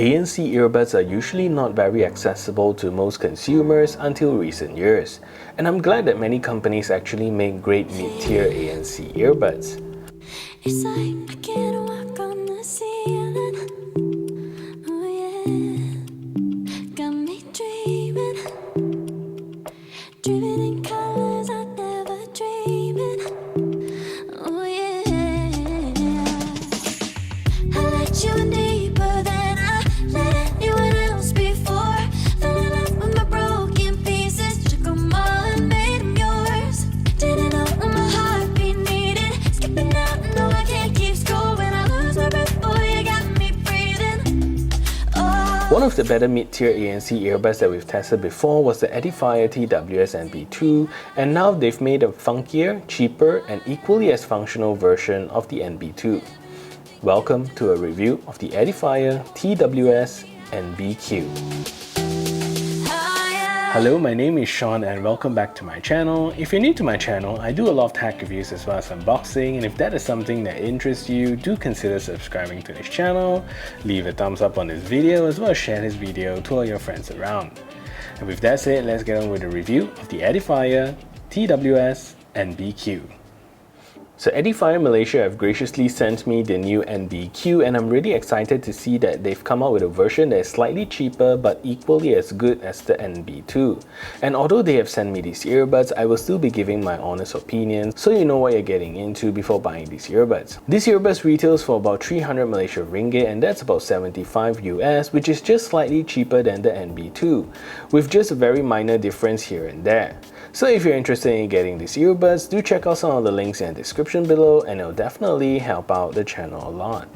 ANC earbuds are usually not very accessible to most consumers until recent years, and I'm glad that many companies actually make great mid-tier ANC earbuds. It's like I can't walk on the ceiling. Oh yeah, got me dreaming, dreaming in colors I never dreamed. Oh yeah, I let you in deeper than I let anyone else before. Fell in love with my broken pieces, took 'em all and made 'em yours. Didn't know what my heartbeat needed, skipping out, no I can't keep score. When I lose my breath, boy, you got me breathing. Oh. One of the better mid-tier ANC earbuds that we've tested before was the Edifier TWS NB2, and now they've made a funkier, cheaper, and equally as functional version of the NB2. Welcome to a review of the Edifier TWS NBQ. Hello, my name is Sean and welcome back to my channel. If you're new to my channel, I do a lot of tech reviews as well as unboxing, and if that is something that interests you, do consider subscribing to this channel, leave a thumbs up on this video as well as share this video to all your friends around. And with that said, let's get on with the review of the Edifier TWS NBQ. So Edifier Malaysia have graciously sent me the new NBQ, and I'm really excited to see that they've come out with a version that is slightly cheaper but equally as good as the NB2. And although they have sent me these earbuds, I will still be giving my honest opinion so you know what you're getting into before buying these earbuds. These earbuds retails for about 300 Malaysia ringgit, and that's about 75 US, which is just slightly cheaper than the NB2, with just a very minor difference here and there. So if you're interested in getting these earbuds, do check out some of the links in the description below, and it'll definitely help out the channel a lot.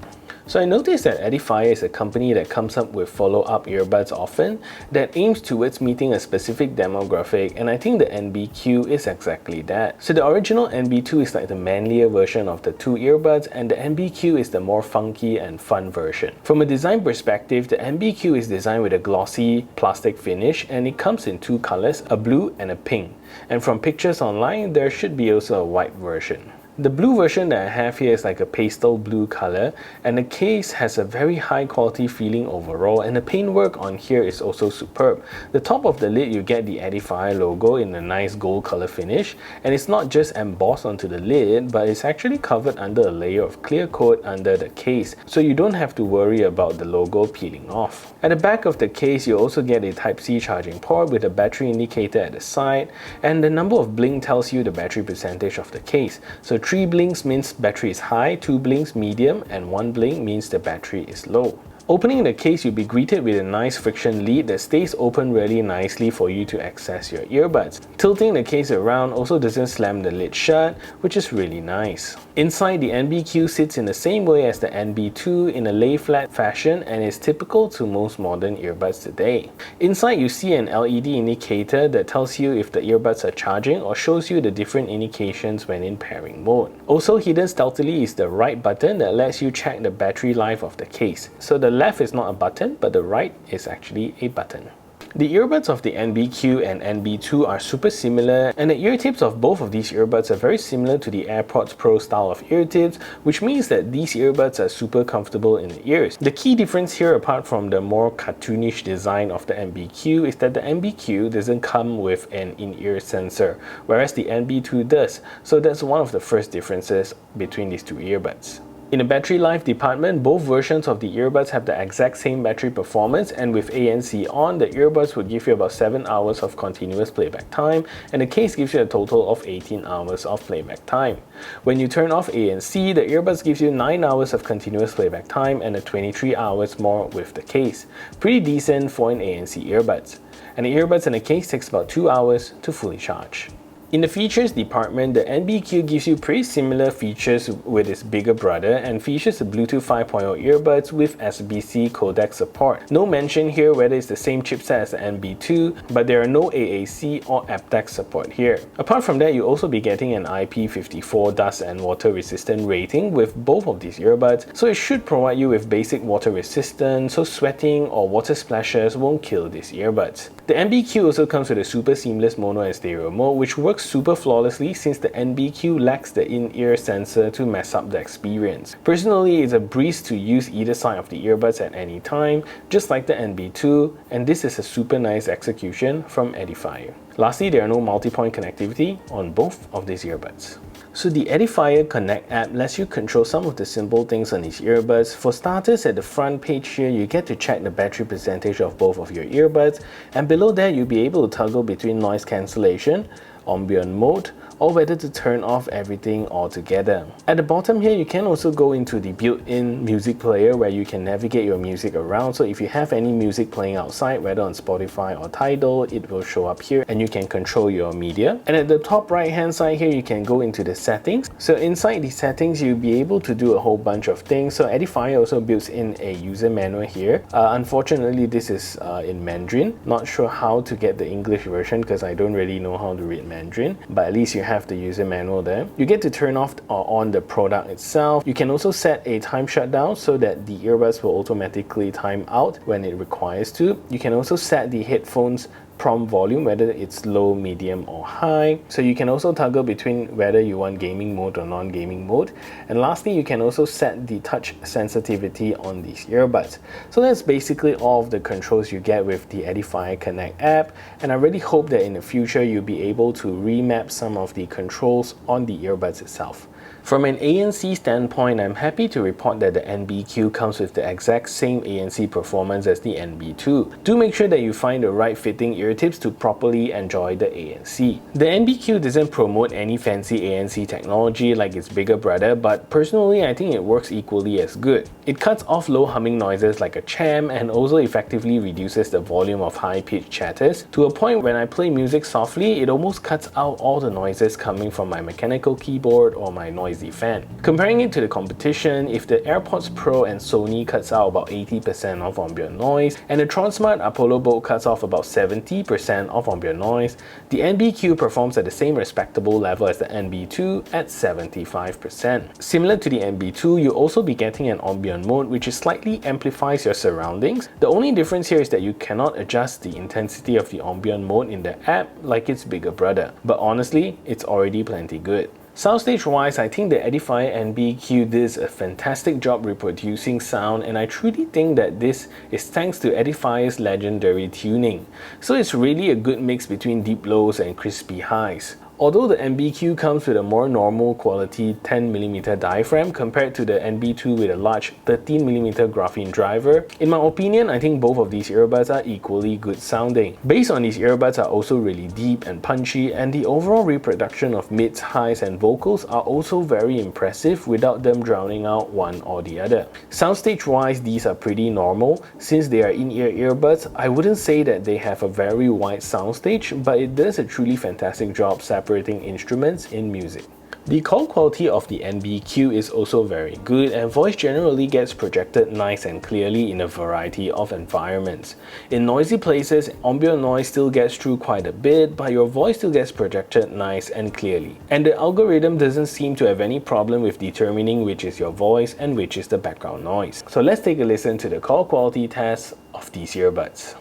So I noticed that Edifier is a company that comes up with follow-up earbuds often that aims towards meeting a specific demographic, and I think the NBQ is exactly that. So the original NB2 is like the manlier version of the two earbuds, and the NBQ is the more funky and fun version. From a design perspective, the NBQ is designed with a glossy plastic finish, and it comes in two colors, a blue and a pink. And from pictures online, there should be also a white version. The blue version that I have here is like a pastel blue color, and the case has a very high quality feeling overall, and the paintwork on here is also superb. The top of the lid, you get the Edifier logo in a nice gold color finish, and it's not just embossed onto the lid, but it's actually covered under a layer of clear coat under the case, so you don't have to worry about the logo peeling off. At the back of the case, you also get a Type-C charging port with a battery indicator at the side, and the number of blink tells you the battery percentage of the case. So 3 blinks means battery is high, 2 blinks medium, and 1 blink means the battery is low. Opening the case, you'll be greeted with a nice friction lid that stays open really nicely for you to access your earbuds. Tilting the case around also doesn't slam the lid shut, which is really nice. Inside, the NBQ sits in the same way as the NB2 in a lay-flat fashion and is typical to most modern earbuds today. Inside, you see an LED indicator that tells you if the earbuds are charging or shows you the different indications when in pairing mode. Also hidden stealthily is the right button that lets you check the battery life of the case. So the left is not a button, but the right is actually a button. The earbuds of the NBQ and NB2 are super similar, and the ear tips of both of these earbuds are very similar to the AirPods Pro style of ear tips, which means that these earbuds are super comfortable in the ears. The key difference here, apart from the more cartoonish design of the NBQ, is that the NBQ doesn't come with an in-ear sensor, whereas the NB2 does. So that's one of the first differences between these two earbuds. In the battery life department, both versions of the earbuds have the exact same battery performance, and with ANC on, the earbuds would give you about 7 hours of continuous playback time, and the case gives you a total of 18 hours of playback time. When you turn off ANC, the earbuds gives you 9 hours of continuous playback time and a 23 hours more with the case. Pretty decent for an ANC earbuds. And the earbuds in the case takes about 2 hours to fully charge. In the features department, the NBQ gives you pretty similar features with its bigger brother and features the Bluetooth 5.0 earbuds with SBC codec support. No mention here whether it's the same chipset as the NB2, but there are no AAC or aptX support here. Apart from that, you'll also be getting an IP54 dust and water resistant rating with both of these earbuds, so it should provide you with basic water resistance, so sweating or water splashes won't kill these earbuds. The NBQ also comes with a super seamless mono and stereo mode, which works works super flawlessly since the NBQ lacks the in-ear sensor to mess up the experience. Personally, it's a breeze to use either side of the earbuds at any time, just like the NB2, and this is a super nice execution from Edifier. Lastly, there are no multi-point connectivity on both of these earbuds. So the Edifier Connect app lets you control some of the simple things on these earbuds. For starters, at the front page here, you get to check the battery percentage of both of your earbuds, and below that you'll be able to toggle between noise cancellation, ambient mode, or whether to turn off everything altogether. At the bottom here, you can also go into the built-in music player where you can navigate your music around. So if you have any music playing outside, whether on Spotify or Tidal, it will show up here and you can control your media. And at the top right hand side here, you can go into the settings. So inside the settings, you'll be able to do a whole bunch of things. So Edifier also builds in a user manual here. Unfortunately, this is in Mandarin. Not sure how to get the English version because I don't really know how to read Mandarin, but at least you have the user manual there. You get to turn off or on the product itself. You can also set a time shutdown so that the earbuds will automatically time out when it requires to. You can also set the headphones prompt volume, whether it's low, medium or high. So you can also toggle between whether you want gaming mode or non-gaming mode. And lastly, you can also set the touch sensitivity on these earbuds. So that's basically all of the controls you get with the Edifier Connect app, and I really hope that in the future you'll be able to remap some of the controls on the earbuds itself. From an ANC standpoint, I'm happy to report that the NBQ comes with the exact same ANC performance as the NB2. Do make sure that you find the right fitting ear tips to properly enjoy the ANC. The NBQ doesn't promote any fancy ANC technology like its bigger brother, but personally I think it works equally as good. It cuts off low humming noises like a cham and also effectively reduces the volume of high-pitched chatters to a point when I play music softly, it almost cuts out all the noises coming from my mechanical keyboard or my noisy fan. Comparing it to the competition, if the AirPods Pro and Sony cuts out about 80% of ambient noise and the Transmart Apollo Bolt cuts off about 70% of ambient noise, the NBQ performs at the same respectable level as the NB2 at 75%. Similar to the NB2, you'll also be getting an ambient mode which slightly amplifies your surroundings. The only difference here is that you cannot adjust the intensity of the ambient mode in the app like its bigger brother, but honestly, it's already plenty good. Soundstage wise, I think the Edifier NBQ does a fantastic job reproducing sound, and I truly think that this is thanks to Edifier's legendary tuning. So it's really a good mix between deep lows and crispy highs. Although the NBQ comes with a more normal quality 10mm diaphragm compared to the NB2 with a large 13mm graphene driver, in my opinion, I think both of these earbuds are equally good sounding. Bass on these earbuds are also really deep and punchy, and the overall reproduction of mids, highs and vocals are also very impressive without them drowning out one or the other. Soundstage wise, these are pretty normal. Since they are in-ear earbuds, I wouldn't say that they have a very wide soundstage, but it does a truly fantastic job separating instruments in music. The call quality of the NBQ is also very good, and voice generally gets projected nice and clearly in a variety of environments. In noisy places, ambient noise still gets through quite a bit, but your voice still gets projected nice and clearly. And the algorithm doesn't seem to have any problem with determining which is your voice and which is the background noise. So let's take a listen to the call quality test of these earbuds.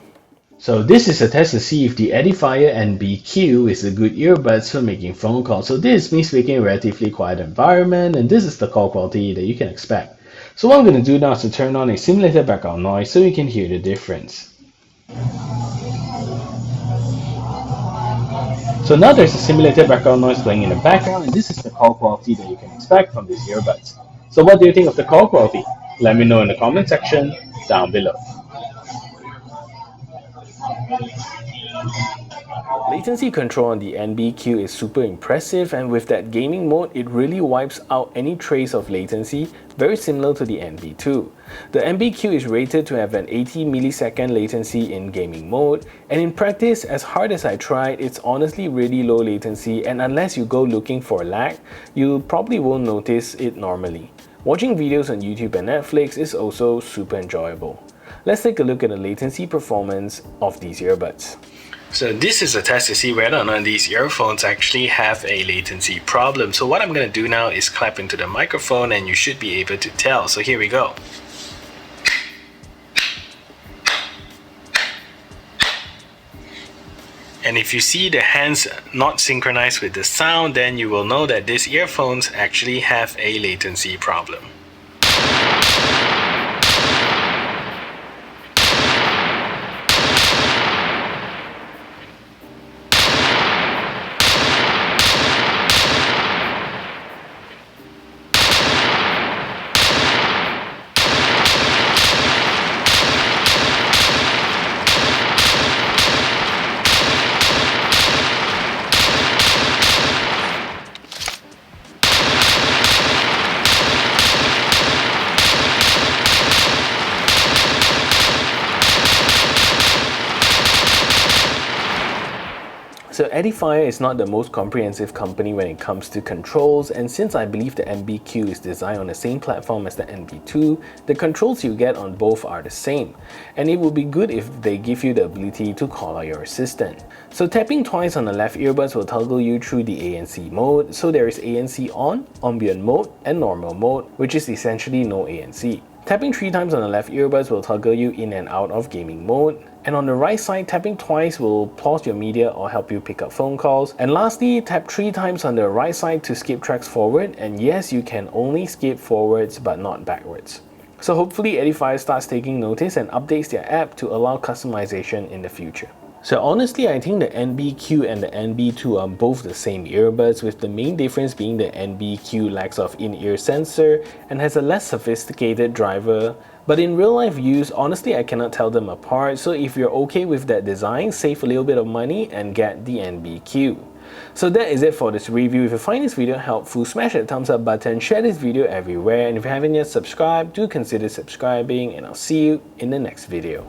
So this is a test to see if the Edifier NBQ is a good earbuds for making phone calls. So this is me speaking in a relatively quiet environment, and this is the call quality that you can expect. So what I'm going to do now is to turn on a simulated background noise so you can hear the difference. So now there's a simulated background noise playing in the background, and this is the call quality that you can expect from these earbuds. So what do you think of the call quality? Let me know in the comment section down below. Latency control on the NBQ is super impressive, and with that gaming mode, it really wipes out any trace of latency, very similar to the NB2. The NBQ is rated to have an 80 millisecond latency in gaming mode, and in practice, as hard as I tried, it's honestly really low latency, and unless you go looking for lag, you probably won't notice it normally. Watching videos on YouTube and Netflix is also super enjoyable. Let's take a look at the latency performance of these earbuds. So this is a test to see whether or not these earphones actually have a latency problem. So what I'm going to do now is clap into the microphone, and you should be able to tell. So here we go. And if you see the hands not synchronized with the sound, then you will know that these earphones actually have a latency problem. So Edifier is not the most comprehensive company when it comes to controls, and since I believe the NBQ is designed on the same platform as the NB2, the controls you get on both are the same, and it would be good if they give you the ability to call out your assistant. So tapping twice on the left earbuds will toggle you through the ANC mode, so there is ANC on, ambient mode, and normal mode, which is essentially no ANC. Tapping 3 times on the left earbuds will toggle you in and out of gaming mode. And on the right side, tapping twice will pause your media or help you pick up phone calls. And lastly, tap 3 times on the right side to skip tracks forward. And yes, you can only skip forwards but not backwards. So hopefully Edifier starts taking notice and updates their app to allow customization in the future. So honestly, I think the NBQ and the NB2 are both the same earbuds, with the main difference being the NBQ lacks of in-ear sensor and has a less sophisticated driver. But in real life use, honestly I cannot tell them apart, so if you're okay with that design, save a little bit of money and get the NBQ. So that is it for this review. If you find this video helpful, smash that thumbs up button, share this video everywhere, and if you haven't yet subscribed, do consider subscribing, and I'll see you in the next video.